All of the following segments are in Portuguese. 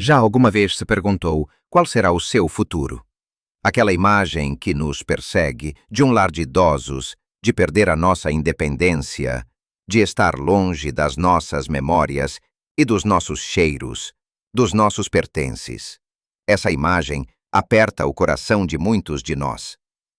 Já alguma vez se perguntou qual será o seu futuro? Aquela imagem que nos persegue de um lar de idosos, de perder a nossa independência, de estar longe das nossas memórias e dos nossos cheiros, dos nossos pertences. Essa imagem aperta o coração de muitos de nós.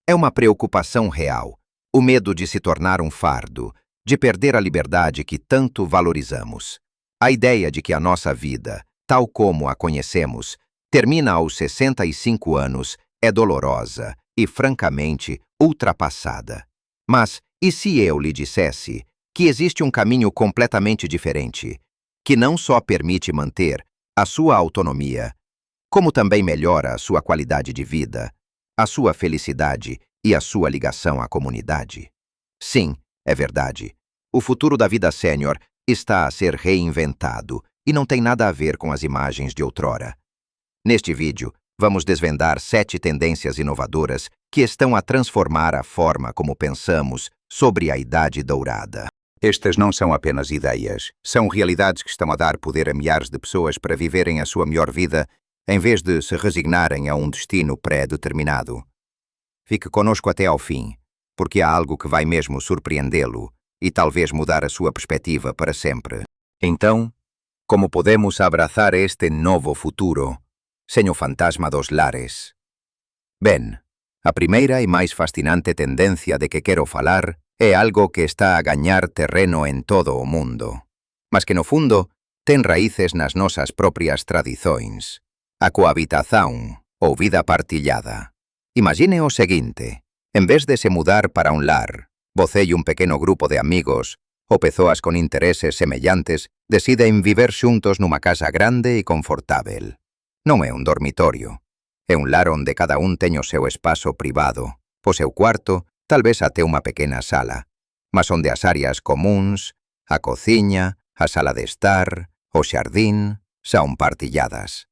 É uma preocupação real, o medo de se tornar um fardo, de perder a liberdade que tanto valorizamos. A ideia de que a nossa vida, tal como a conhecemos, termina aos 65 anos é dolorosa e, francamente, ultrapassada. Mas, e se eu lhe dissesse que existe um caminho completamente diferente, que não só permite manter a sua autonomia, como também melhora a sua qualidade de vida, a sua felicidade e a sua ligação à comunidade? Sim, é verdade. O futuro da vida sênior está a ser reinventado e não tem nada a ver com as imagens de outrora. Neste vídeo, vamos desvendar 7 tendências inovadoras que estão a transformar a forma como pensamos sobre a Idade Dourada. Estas não são apenas ideias, são realidades que estão a dar poder a milhares de pessoas para viverem a sua melhor vida em vez de se resignarem a um destino pré-determinado. Fique conosco até ao fim, porque há algo que vai mesmo surpreendê-lo e talvez mudar a sua perspectiva para sempre. Então, como podemos abraçar este novo futuro, sem o fantasma dos lares? Bem, a primeira e mais fascinante tendência de que quero falar é algo que está a ganhar terreno em todo o mundo, mas que no fundo tem raízes nas nossas próprias tradições: a coabitação ou vida partilhada. Imagine o seguinte: em vez de se mudar para um lar, você e um pequeno grupo de amigos ou pessoas com interesses semelhantes decidem viver juntos numa casa grande e confortável. Não é um dormitório. É um lar onde cada um tem o seu espaço privado, o seu quarto, talvez até uma pequena sala, mas onde as áreas comuns, a cozinha, a sala de estar, o jardim, são partilhadas.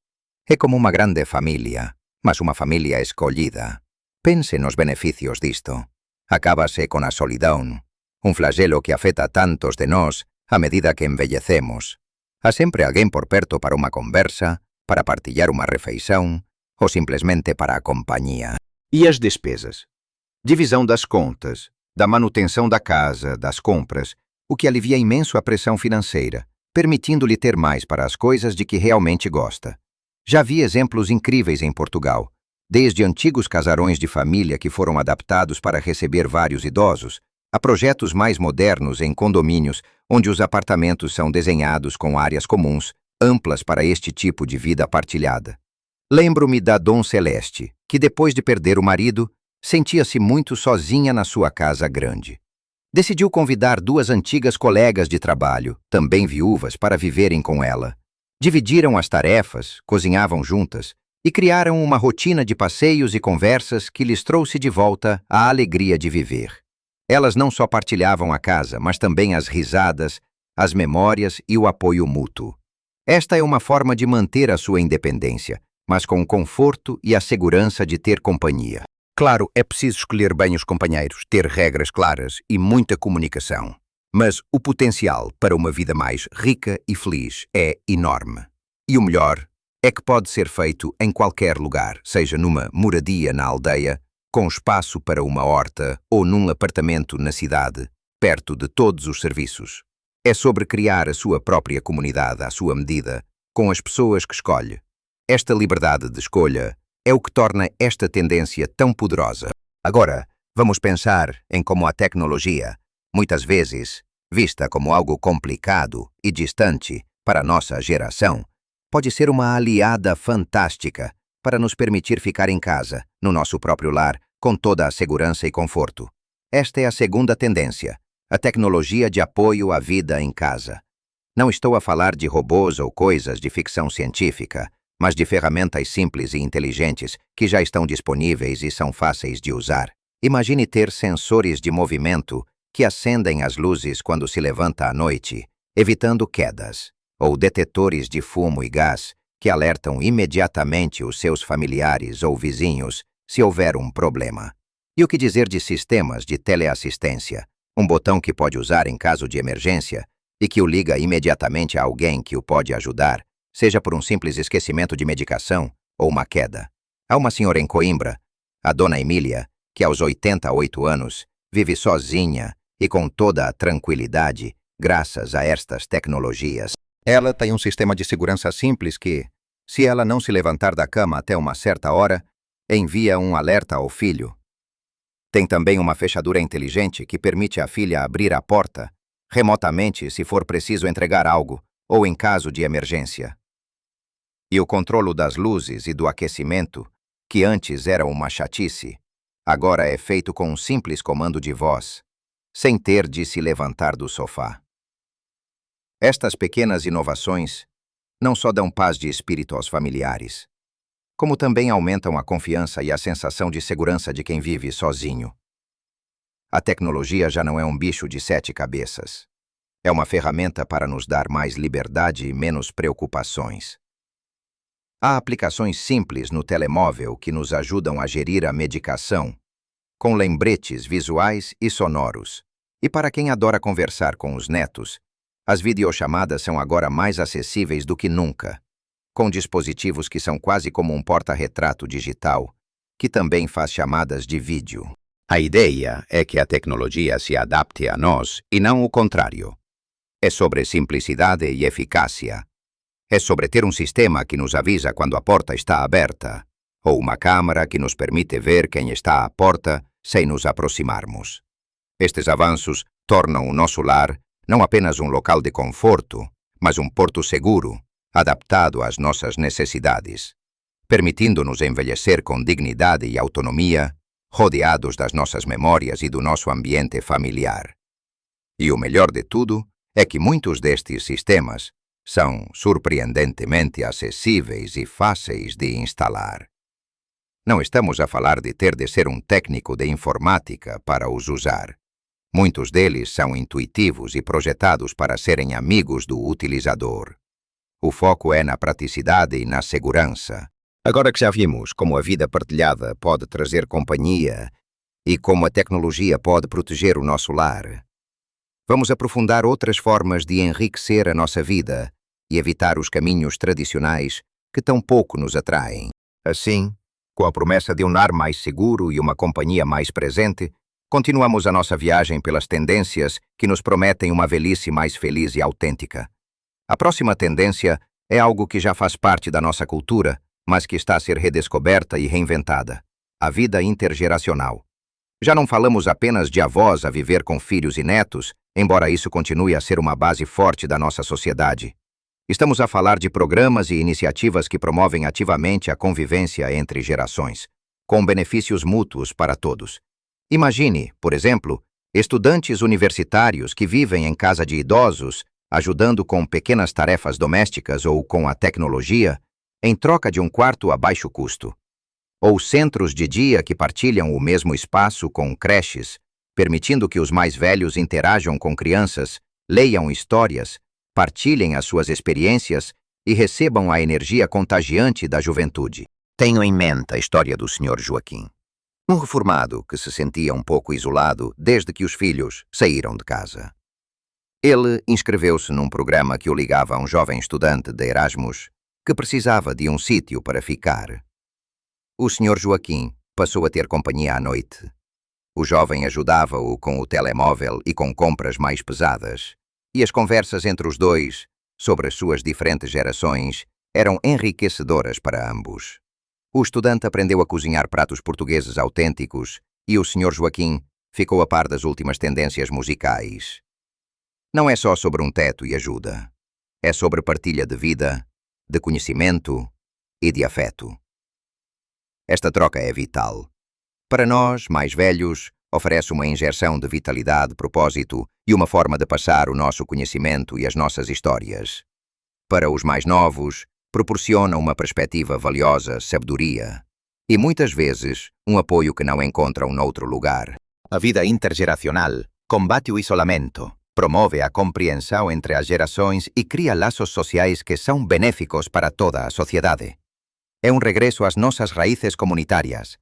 É como uma grande família, mas uma família escolhida. Pense nos benefícios disto. Acábase con a solidão, un flagelo que afeta a tantos de nós à medida que envelhecemos. Há sempre alguém por perto para uma conversa, para partilhar uma refeição ou simplesmente para a companhia. E as despesas? Divisão das contas, da manutenção da casa, das compras, o que alivia imenso a pressão financeira, permitindo-lhe ter mais para as coisas de que realmente gosta. Já vi exemplos incríveis em Portugal, desde antigos casarões de família que foram adaptados para receber vários idosos, a projetos mais modernos em condomínios, onde os apartamentos são desenhados com áreas comuns, amplas para este tipo de vida partilhada. Lembro-me da Dom Celeste, que depois de perder o marido, sentia-se muito sozinha na sua casa grande. Decidiu convidar 2 antigas colegas de trabalho, também viúvas, para viverem com ela. Dividiram as tarefas, cozinhavam juntas e criaram uma rotina de passeios e conversas que lhes trouxe de volta a alegria de viver. Elas não só partilhavam a casa, mas também as risadas, as memórias e o apoio mútuo. Esta é uma forma de manter a sua independência, mas com o conforto e a segurança de ter companhia. Claro, é preciso escolher bem os companheiros, ter regras claras e muita comunicação. Mas o potencial para uma vida mais rica e feliz é enorme. E o melhor é que pode ser feito em qualquer lugar, seja numa moradia na aldeia, com espaço para uma horta ou num apartamento na cidade, perto de todos os serviços. É sobre criar a sua própria comunidade à sua medida, com as pessoas que escolhe. Esta liberdade de escolha é o que torna esta tendência tão poderosa. Agora, vamos pensar em como a tecnologia, muitas vezes vista como algo complicado e distante para a nossa geração, pode ser uma aliada fantástica para nos permitir ficar em casa, no nosso próprio lar, com toda a segurança e conforto. Esta é a segunda tendência, a tecnologia de apoio à vida em casa. Não estou a falar de robôs ou coisas de ficção científica, mas de ferramentas simples e inteligentes que já estão disponíveis e são fáceis de usar. Imagine ter sensores de movimento que acendem as luzes quando se levanta à noite, evitando quedas, ou detetores de fumo e gás que alertam imediatamente os seus familiares ou vizinhos se houver um problema. E o que dizer de sistemas de teleassistência, um botão que pode usar em caso de emergência e que o liga imediatamente a alguém que o pode ajudar, seja por um simples esquecimento de medicação ou uma queda. Há uma senhora em Coimbra, a dona Emília, que aos 88 anos vive sozinha e com toda a tranquilidade graças a estas tecnologias. Ela tem um sistema de segurança simples que, se ela não se levantar da cama até uma certa hora, envia um alerta ao filho. Tem também uma fechadura inteligente que permite à filha abrir a porta remotamente se for preciso entregar algo ou em caso de emergência. E o controlo das luzes e do aquecimento, que antes era uma chatice, agora é feito com um simples comando de voz, sem ter de se levantar do sofá. Estas pequenas inovações não só dão paz de espírito aos familiares, como também aumentam a confiança e a sensação de segurança de quem vive sozinho. A tecnologia já não é um bicho de 7 cabeças. É uma ferramenta para nos dar mais liberdade e menos preocupações. Há aplicações simples no telemóvel que nos ajudam a gerir a medicação, com lembretes visuais e sonoros. E para quem adora conversar com os netos, as videochamadas são agora mais acessíveis do que nunca, com dispositivos que são quase como um porta-retrato digital, que também faz chamadas de vídeo. A ideia é que a tecnologia se adapte a nós e não o contrário. É sobre simplicidade e eficácia. É sobre ter um sistema que nos avisa quando a porta está aberta, ou uma câmara que nos permite ver quem está à porta sem nos aproximarmos. Estes avanços tornam o nosso lar não apenas um local de conforto, mas um porto seguro, adaptado às nossas necessidades, permitindo-nos envelhecer com dignidade e autonomia, rodeados das nossas memórias e do nosso ambiente familiar. E o melhor de tudo é que muitos destes sistemas são surpreendentemente acessíveis e fáceis de instalar. Não estamos a falar de ter de ser um técnico de informática para os usar. Muitos deles são intuitivos e projetados para serem amigos do utilizador. O foco é na praticidade e na segurança. Agora que já vimos como a vida partilhada pode trazer companhia e como a tecnologia pode proteger o nosso lar, vamos aprofundar outras formas de enriquecer a nossa vida e evitar os caminhos tradicionais que tão pouco nos atraem. Assim, com a promessa de um lar mais seguro e uma companhia mais presente, continuamos a nossa viagem pelas tendências que nos prometem uma velhice mais feliz e autêntica. A próxima tendência é algo que já faz parte da nossa cultura, mas que está a ser redescoberta e reinventada: a vida intergeracional. Já não falamos apenas de avós a viver com filhos e netos, embora isso continue a ser uma base forte da nossa sociedade. Estamos a falar de programas e iniciativas que promovem ativamente a convivência entre gerações, com benefícios mútuos para todos. Imagine, por exemplo, estudantes universitários que vivem em casa de idosos, ajudando com pequenas tarefas domésticas ou com a tecnologia, em troca de um quarto a baixo custo. Ou centros de dia que partilham o mesmo espaço com creches, permitindo que os mais velhos interajam com crianças, leiam histórias, partilhem as suas experiências e recebam a energia contagiante da juventude. Tenho em mente a história do Sr. Joaquim, um reformado que se sentia um pouco isolado desde que os filhos saíram de casa. Ele inscreveu-se num programa que o ligava a um jovem estudante de Erasmus que precisava de um sítio para ficar. O Sr. Joaquim passou a ter companhia à noite. O jovem ajudava-o com o telemóvel e com compras mais pesadas, e as conversas entre os dois, sobre as suas diferentes gerações, eram enriquecedoras para ambos. O estudante aprendeu a cozinhar pratos portugueses autênticos e o Sr. Joaquim ficou a par das últimas tendências musicais. Não é só sobre um teto e ajuda. É sobre partilha de vida, de conhecimento e de afeto. Esta troca é vital. Para nós, mais velhos, oferece uma injeção de vitalidade, propósito e uma forma de passar o nosso conhecimento e as nossas histórias. Para os mais novos, proporciona uma perspectiva valiosa, sabedoria e, muitas vezes, um apoio que não encontram noutro lugar. A vida intergeracional combate o isolamento, promove a compreensão entre as gerações e cria laços sociais que são benéficos para toda a sociedade. É um regresso às nossas raízes comunitárias,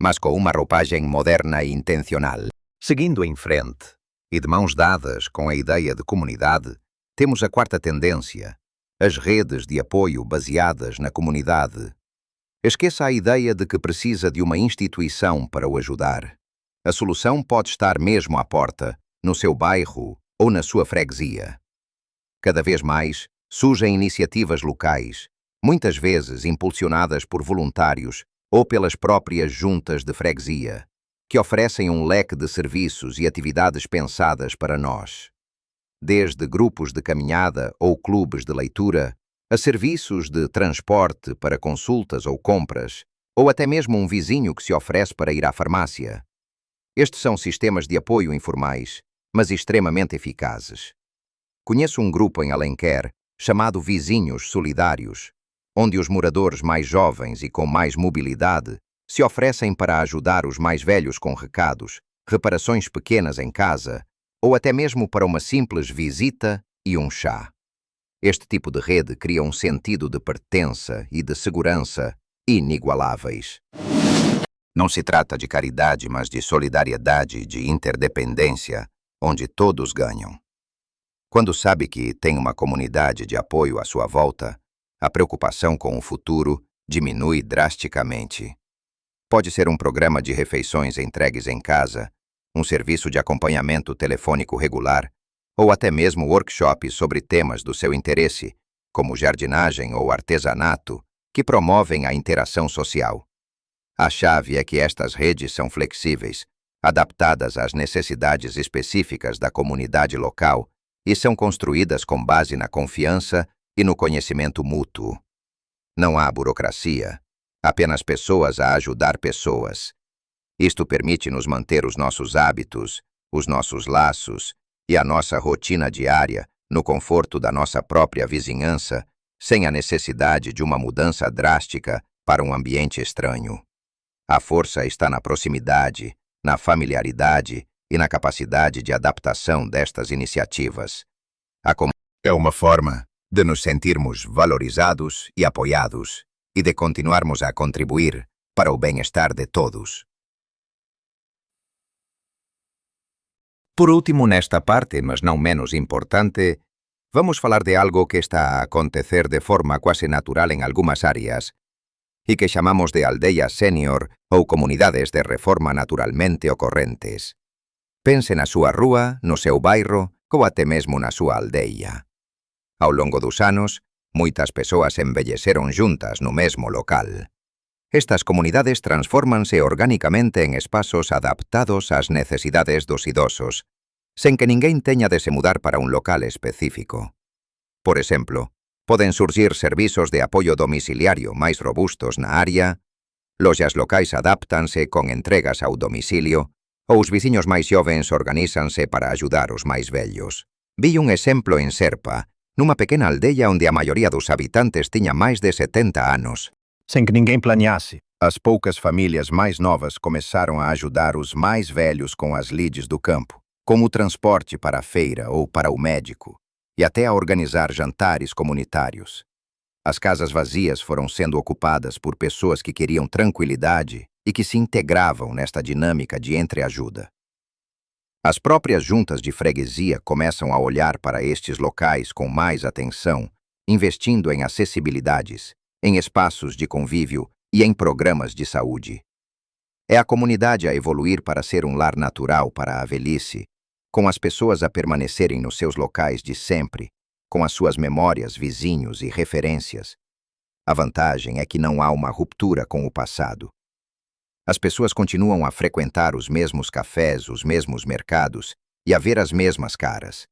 mas com uma roupagem moderna e intencional. Seguindo em frente, e de mãos dadas com a ideia de comunidade, temos a quarta tendência, As redes de apoio baseadas na comunidade. Esqueça a ideia de que precisa de uma instituição para o ajudar. A solução pode estar mesmo à porta, no seu bairro ou na sua freguesia. Cada vez mais, surgem iniciativas locais, muitas vezes impulsionadas por voluntários ou pelas próprias juntas de freguesia, que oferecem um leque de serviços e atividades pensadas para nós. Desde grupos de caminhada ou clubes de leitura, a serviços de transporte para consultas ou compras, ou até mesmo um vizinho que se oferece para ir à farmácia. Estes são sistemas de apoio informais, mas extremamente eficazes. Conheço um grupo em Alenquer, chamado Vizinhos Solidários, onde os moradores mais jovens e com mais mobilidade se oferecem para ajudar os mais velhos com recados, reparações pequenas em casa, ou até mesmo para uma simples visita e um chá. Este tipo de rede cria um sentido de pertença e de segurança inigualáveis. Não se trata de caridade, mas de solidariedade e de interdependência, onde todos ganham. Quando sabe que tem uma comunidade de apoio à sua volta, a preocupação com o futuro diminui drasticamente. Pode ser um programa de refeições entregues em casa, um serviço de acompanhamento telefônico regular, ou até mesmo workshops sobre temas do seu interesse, como jardinagem ou artesanato, que promovem a interação social. A chave é que estas redes são flexíveis, adaptadas às necessidades específicas da comunidade local e são construídas com base na confiança e no conhecimento mútuo. Não há burocracia, apenas pessoas a ajudar pessoas. Isto permite-nos manter os nossos hábitos, os nossos laços e a nossa rotina diária no conforto da nossa própria vizinhança, sem a necessidade de uma mudança drástica para um ambiente estranho. A força está na proximidade, na familiaridade e na capacidade de adaptação destas iniciativas. É uma forma de nos sentirmos valorizados e apoiados e de continuarmos a contribuir para o bem-estar de todos. Por último, nesta parte, mas não menos importante, vamos falar de algo que está a acontecer de forma quase natural em algumas áreas e que chamamos de aldeias sénior ou comunidades de reforma naturalmente ocorrentes. Pense na súa rúa, no seu bairro ou até mesmo na súa aldeia. Ao longo dos anos, moitas persoas envelleceron juntas no mesmo local. Estas comunidades transfórmanse orgánicamente en espazos adaptados ás necesidades dos idosos, sen que ninguén teña de se mudar para un local específico. Por exemplo, poden surgir servizos de apoio domiciliario máis robustos na área, loxas locais adáptanse con entregas ao domicilio, ou os veciños máis xovens organízanse para ajudar os máis vellos. Vi un exemplo en Serpa, numa pequena aldeia onde a maioría dos habitantes tiña máis de 70 anos. Sem que ninguém planeasse. As poucas famílias mais novas começaram a ajudar os mais velhos com as lides do campo, como o transporte para a feira ou para o médico, e até a organizar jantares comunitários. As casas vazias foram sendo ocupadas por pessoas que queriam tranquilidade e que se integravam nesta dinâmica de entreajuda. As próprias juntas de freguesia começam a olhar para estes locais com mais atenção, investindo em acessibilidades, em espaços de convívio e em programas de saúde. É a comunidade a evoluir para ser um lar natural para a velhice, com as pessoas a permanecerem nos seus locais de sempre, com as suas memórias, vizinhos e referências. A vantagem é que não há uma ruptura com o passado. As pessoas continuam a frequentar os mesmos cafés, os mesmos mercados e a ver as mesmas caras.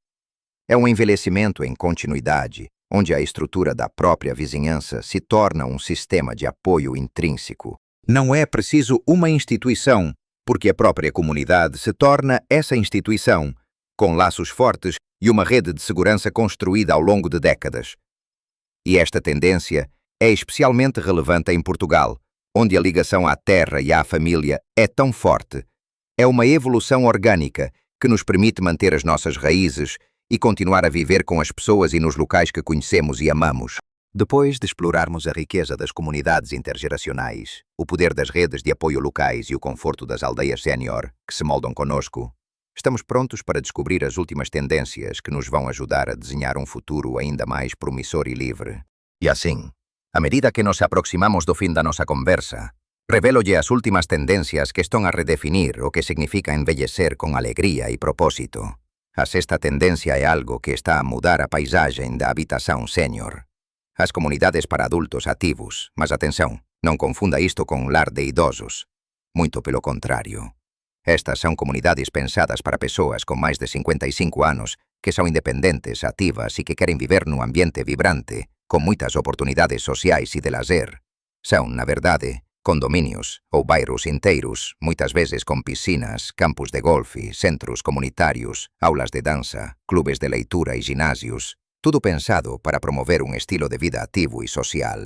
É um envelhecimento em continuidade, onde a estrutura da própria vizinhança se torna um sistema de apoio intrínseco. Não é preciso uma instituição, porque a própria comunidade se torna essa instituição, com laços fortes e uma rede de segurança construída ao longo de décadas. E esta tendência é especialmente relevante em Portugal, onde a ligação à terra e à família é tão forte. É uma evolução orgânica que nos permite manter as nossas raízes e continuar a viver com as pessoas e nos locais que conhecemos e amamos. Depois de explorarmos a riqueza das comunidades intergeracionais, o poder das redes de apoio locais e o conforto das aldeias sénior, que se moldam conosco, Estamos prontos para descobrir as últimas tendências que nos vão ajudar a desenhar um futuro ainda mais promissor e livre. E assim, à medida que nos aproximamos do fim da nossa conversa, revelo-lhe as últimas tendências que estão a redefinir o que significa envelhecer com alegria e propósito. A sexta tendência é algo que está a mudar a paisagem da habitação sênior. As comunidades para adultos ativos, mas atenção, não confunda isto com um lar de idosos. Muito pelo contrário. Estas são comunidades pensadas para pessoas com mais de 55 anos que são independentes, ativas e que querem viver num ambiente vibrante, com muitas oportunidades sociais e de lazer. São, na verdade, condomínios ou bairros inteiros, muitas vezes com piscinas, campos de golfe, centros comunitários, aulas de dança, clubes de leitura e ginásios, tudo pensado para promover um estilo de vida ativo e social.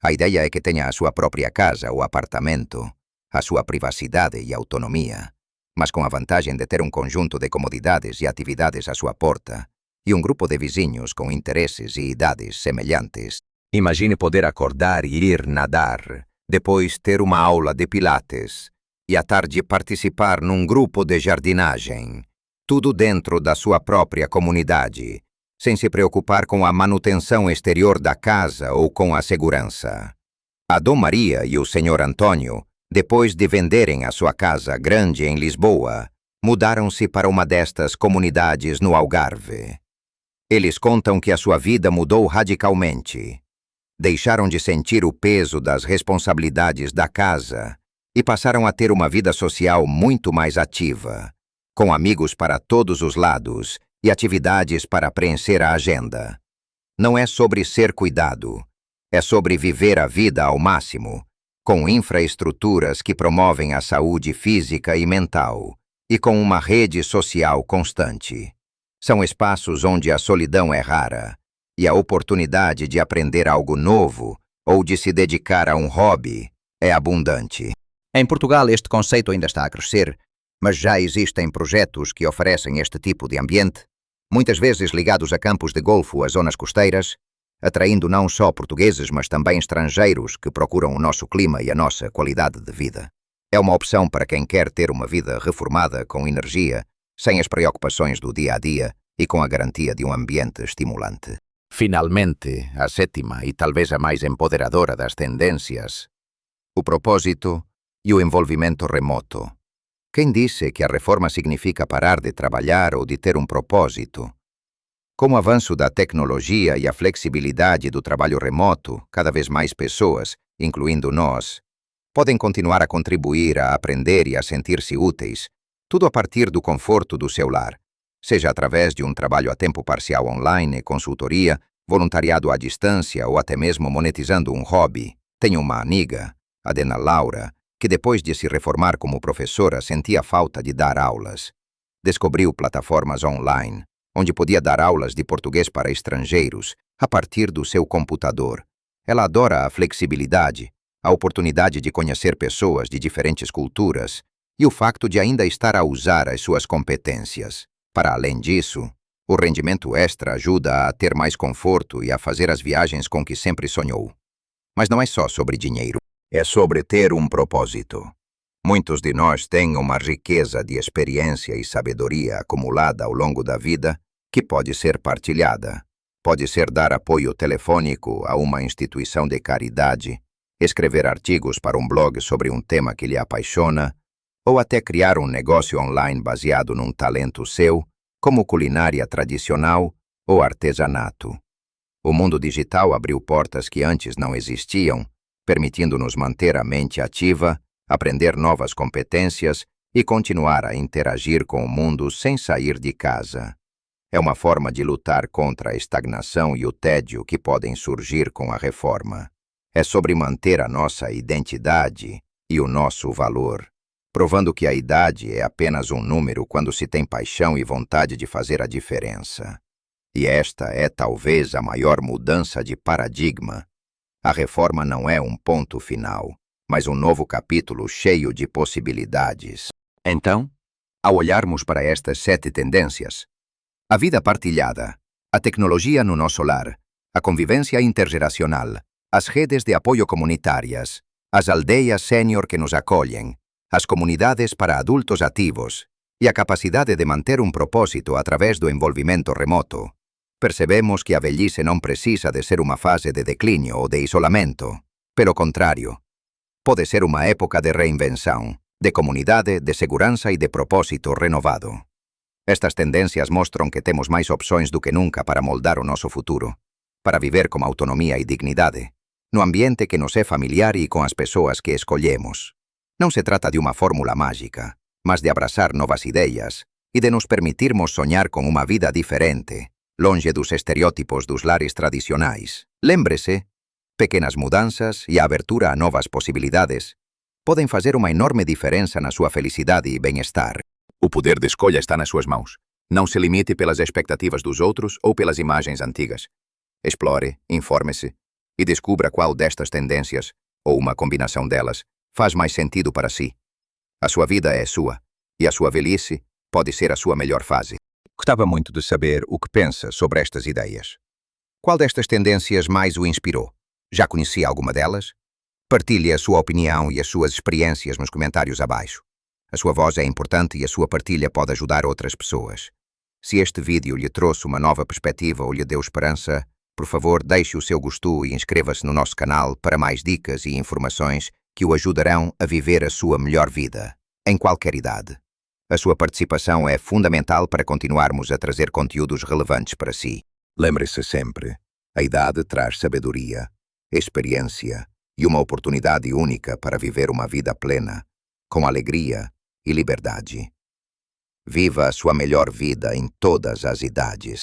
A ideia é que tenha a sua própria casa ou apartamento, a sua privacidade e autonomia, mas com a vantagem de ter um conjunto de comodidades e atividades à sua porta e um grupo de vizinhos com interesses e idades semelhantes. Imagine poder acordar e ir nadar, depois ter uma aula de pilates e à tarde participar num grupo de jardinagem, tudo dentro da sua própria comunidade, sem se preocupar com a manutenção exterior da casa ou com a segurança. A Dom Maria e o Sr. Antônio, depois de venderem a sua casa grande em Lisboa, mudaram-se para uma destas comunidades no Algarve. Eles contam que a sua vida mudou radicalmente. Deixaram de sentir o peso das responsabilidades da casa e passaram a ter uma vida social muito mais ativa, com amigos para todos os lados e atividades para preencher a agenda. Não é sobre ser cuidado, é sobre viver a vida ao máximo, com infraestruturas que promovem a saúde física e mental, e com uma rede social constante. São espaços onde a solidão é rara, e a oportunidade de aprender algo novo ou de se dedicar a um hobby é abundante. Em Portugal, este conceito ainda está a crescer, mas já existem projetos que oferecem este tipo de ambiente, muitas vezes ligados a campos de golfe ou a zonas costeiras, atraindo não só portugueses, mas também estrangeiros que procuram o nosso clima e a nossa qualidade de vida. É uma opção para quem quer ter uma vida reformada com energia, sem as preocupações do dia a dia e com a garantia de um ambiente estimulante. Finalmente, a sétima e talvez a mais empoderadora das tendências, o propósito e o envolvimento remoto. Quem disse que a reforma significa parar de trabalhar ou de ter um propósito? Com o avanço da tecnologia e a flexibilidade do trabalho remoto, cada vez mais pessoas, incluindo nós, podem continuar a contribuir, a aprender e a sentir-se úteis, tudo a partir do conforto do seu lar, seja através de um trabalho a tempo parcial online, consultoria, voluntariado à distância ou até mesmo monetizando um hobby. Tenho uma amiga, a Dena Laura, que depois de se reformar como professora sentia falta de dar aulas. Descobriu plataformas online, onde podia dar aulas de português para estrangeiros, a partir do seu computador. Ela adora a flexibilidade, a oportunidade de conhecer pessoas de diferentes culturas e o facto de ainda estar a usar as suas competências. Para além disso, o rendimento extra ajuda a ter mais conforto e a fazer as viagens com que sempre sonhou. Mas não é só sobre dinheiro. É sobre ter um propósito. Muitos de nós têm uma riqueza de experiência e sabedoria acumulada ao longo da vida que pode ser partilhada. Pode ser dar apoio telefônico a uma instituição de caridade, escrever artigos para um blog sobre um tema que lhe apaixona, ou até criar um negócio online baseado num talento seu, como culinária tradicional ou artesanato. O mundo digital abriu portas que antes não existiam, permitindo-nos manter a mente ativa, aprender novas competências e continuar a interagir com o mundo sem sair de casa. É uma forma de lutar contra a estagnação e o tédio que podem surgir com a reforma. É sobre manter a nossa identidade e o nosso valor, provando que a idade é apenas um número quando se tem paixão e vontade de fazer a diferença. E esta é talvez a maior mudança de paradigma. A reforma não é um ponto final, mas um novo capítulo cheio de possibilidades. Então, ao olharmos para estas 7 tendências, a vida partilhada, a tecnologia no nosso lar, a convivência intergeracional, as redes de apoio comunitárias, as aldeias sênior que nos acolhem, as comunidades para adultos ativos e a capacidade de manter um propósito através do envolvimento remoto. Percebemos que a velhice não precisa de ser uma fase de declínio ou de isolamento. Pelo contrário, pode ser uma época de reinvenção, de comunidade, de segurança e de propósito renovado. Estas tendências mostram que temos mais opções do que nunca para moldar o nosso futuro, para viver com autonomia e dignidade, no ambiente que nos é familiar e com as pessoas que escolhemos. Não se trata de uma fórmula mágica, mas de abraçar novas ideias e de nos permitirmos sonhar com uma vida diferente, longe dos estereótipos dos lares tradicionais. Lembre-se, pequenas mudanças e a abertura a novas possibilidades podem fazer uma enorme diferença na sua felicidade e bem-estar. O poder de escolha está nas suas mãos. Não se limite pelas expectativas dos outros ou pelas imagens antigas. Explore, informe-se e descubra qual destas tendências, ou uma combinação delas, faz mais sentido para si. A sua vida é sua, e a sua velhice pode ser a sua melhor fase. Gostava muito de saber o que pensa sobre estas ideias. Qual destas tendências mais o inspirou? Já conhecia alguma delas? Partilhe a sua opinião e as suas experiências nos comentários abaixo. A sua voz é importante e a sua partilha pode ajudar outras pessoas. Se este vídeo lhe trouxe uma nova perspectiva ou lhe deu esperança, por favor, deixe o seu gostio e inscreva-se no nosso canal para mais dicas e informações que o ajudarão a viver a sua melhor vida, em qualquer idade. A sua participação é fundamental para continuarmos a trazer conteúdos relevantes para si. Lembre-se sempre, a idade traz sabedoria, experiência e uma oportunidade única para viver uma vida plena, com alegria e liberdade. Viva a sua melhor vida em todas as idades.